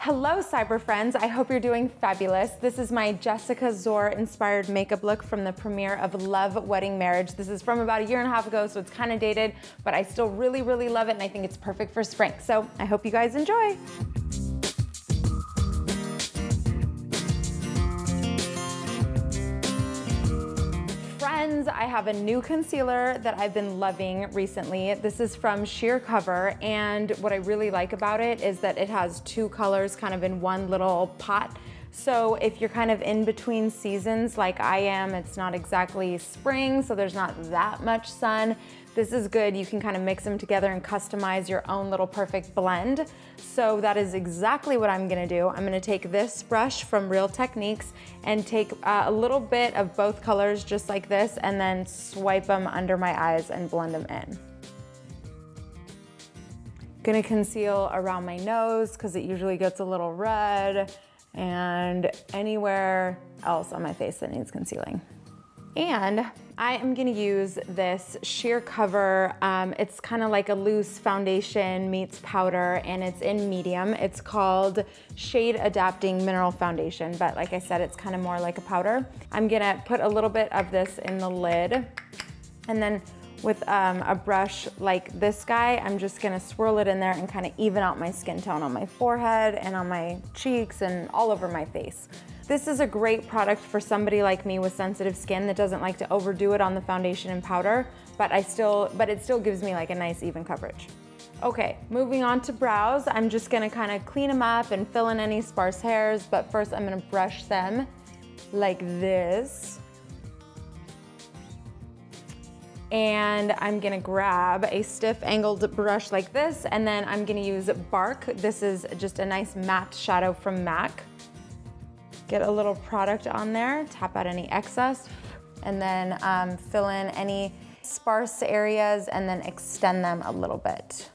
Hello cyber friends, I hope you're doing fabulous. This is my Jessica Szohr inspired makeup look from the premiere of Love, Wedding, Marriage. This is from about a year and a half ago, so it's kind of dated, but I still really love it and I think it's perfect for spring. So I hope you guys enjoy. Friends, I have a new concealer that I've been loving recently. This is from Sheer Cover, and what I really like about it is that it has two colors kind of in one little pot. So if you're kind of in between seasons like I am, it's not exactly spring, so there's not that much sun. This is good. You can kind of mix them together and customize your own little perfect blend. So that is exactly what I'm gonna do. I'm gonna take this brush from Real Techniques and take a little bit of both colors just like this and then swipe them under my eyes and blend them in. Gonna conceal around my nose because it usually gets a little red, and anywhere else on my face that needs concealing. And I am gonna use this Sheer Cover. It's kind of like a loose foundation meets powder, and it's in medium. It's called Shade Adapting Mineral Foundation, but like I said, it's kind of more like a powder. I'm gonna put a little bit of this in the lid, and then with a brush like this guy, I'm just gonna swirl it in there and kind of even out my skin tone on my forehead and on my cheeks and all over my face. This is a great product for somebody like me with sensitive skin that doesn't like to overdo it on the foundation and powder, but it still gives me like a nice even coverage. Okay, moving on to brows. I'm just gonna kind of clean them up and fill in any sparse hairs, but first I'm gonna brush them like this. And I'm gonna grab a stiff angled brush like this, and then I'm gonna use Bark. This is just a nice matte shadow from MAC. Get a little product on there, tap out any excess, and then fill in any sparse areas and then extend them a little bit.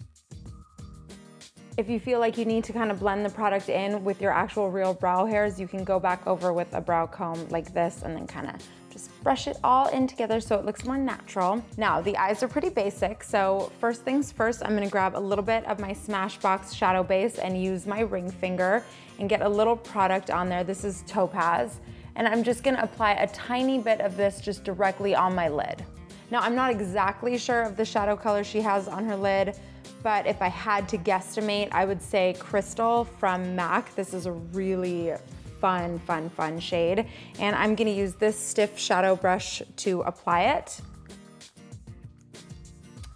If you feel like you need to kind of blend the product in with your actual real brow hairs, you can go back over with a brow comb like this and then kind of just brush it all in together so it looks more natural. Now, the eyes are pretty basic, so first things first, I'm gonna grab a little bit of my Smashbox shadow base and use my ring finger and get a little product on there. This is Topaz, and I'm just gonna apply a tiny bit of this just directly on my lid. Now, I'm not exactly sure of the shadow color she has on her lid, but if I had to guesstimate, I would say Crystal from MAC. This is a really fun shade. And I'm gonna use this stiff shadow brush to apply it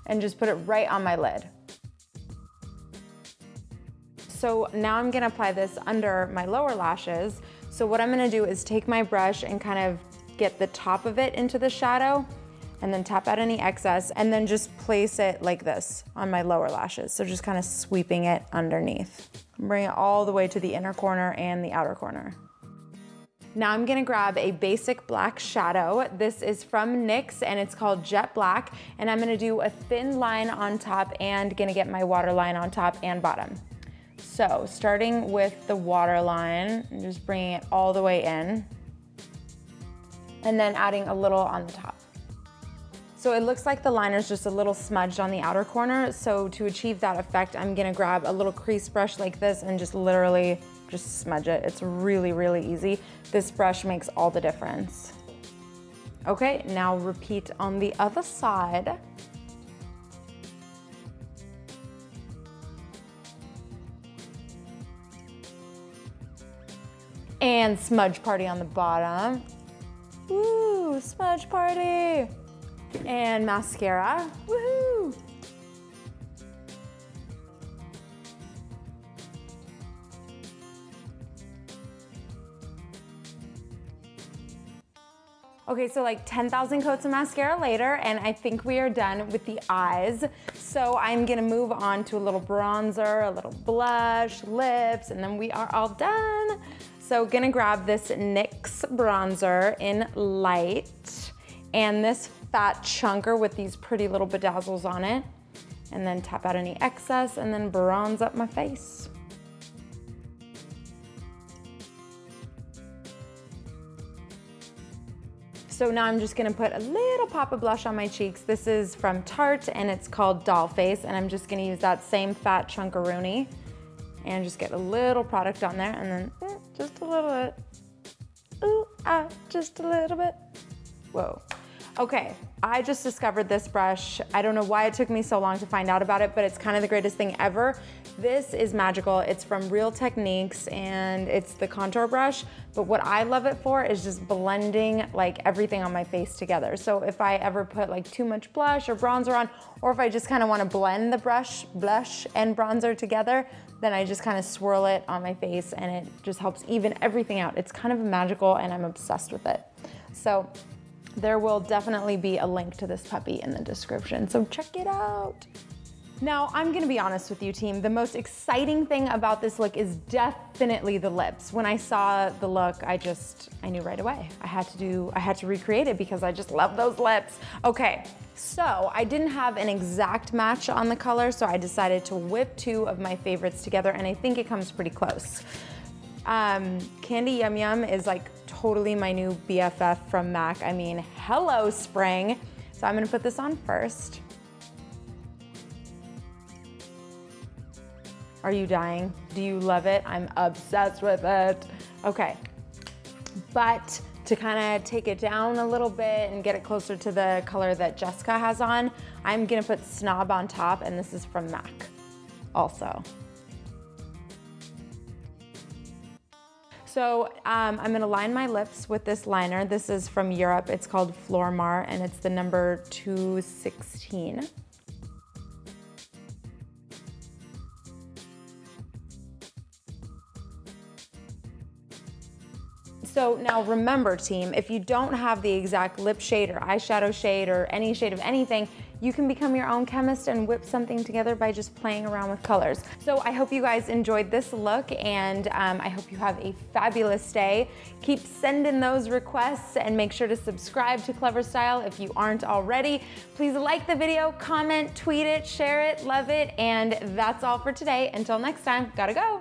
and just put it right on my lid. So now I'm gonna apply this under my lower lashes. So what I'm gonna do is take my brush and kind of get the top of it into the shadow and then tap out any excess and then just place it like this on my lower lashes. So just kind of sweeping it underneath. Bring it all the way to the inner corner and the outer corner. Now I'm gonna grab a basic black shadow. This is from NYX and it's called Jet Black, and I'm gonna do a thin line on top and gonna get my waterline on top and bottom. So starting with the waterline, and just bringing it all the way in, and then adding a little on the top. So it looks like the liner's just a little smudged on the outer corner, so to achieve that effect, I'm gonna grab a little crease brush like this and just literally just smudge it. It's really easy. This brush makes all the difference. Okay, now repeat on the other side. And smudge party on the bottom. Woo, smudge party. And mascara, woohoo! Okay, so like 10,000 coats of mascara later, and I think we are done with the eyes. So I'm gonna move on to a little bronzer, a little blush, lips, and then we are all done. So gonna grab this NYX bronzer in light, and this fat chunker with these pretty little bedazzles on it, and then tap out any excess and then bronze up my face. So now I'm just gonna put a little pop of blush on my cheeks. This is from Tarte and it's called Dollface, and I'm just gonna use that same fat chunkaroonie and just get a little product on there, and then just a little bit. Ooh, just a little bit. Whoa. Okay, I just discovered this brush. I don't know why it took me so long to find out about it, but it's kind of the greatest thing ever. This is magical. It's from Real Techniques, and it's the contour brush. But what I love it for is just blending like everything on my face together. So if I ever put like too much blush or bronzer on, or if I just kind of want to blend the blush and bronzer together, then I just kind of swirl it on my face, and it just helps even everything out. It's kind of magical, and I'm obsessed with it. So there will definitely be a link to this puppy in the description, so check it out. Now, I'm gonna be honest with you, team. The most exciting thing about this look is definitely the lips. When I saw the look, I knew right away. I had to recreate it because I just love those lips. Okay, so I didn't have an exact match on the color, so I decided to whip two of my favorites together, and I think it comes pretty close. Candy Yum Yum is like totally my new BFF from MAC. I mean, hello spring. So I'm gonna put this on first. Are you dying? Do you love it? I'm obsessed with it. Okay, but to kind of take it down a little bit and get it closer to the color that Jessica has on, I'm gonna put Snob on top, and this is from MAC also. So I'm gonna line my lips with this liner. This is from Europe. It's called Flormar, and it's the number 216. So now remember, team, if you don't have the exact lip shade or eyeshadow shade or any shade of anything, you can become your own chemist and whip something together by just playing around with colors. So I hope you guys enjoyed this look, and I hope you have a fabulous day. Keep sending those requests, and make sure to subscribe to Clever Style if you aren't already. Please like the video, comment, tweet it, share it, love it, and that's all for today. Until next time, gotta go.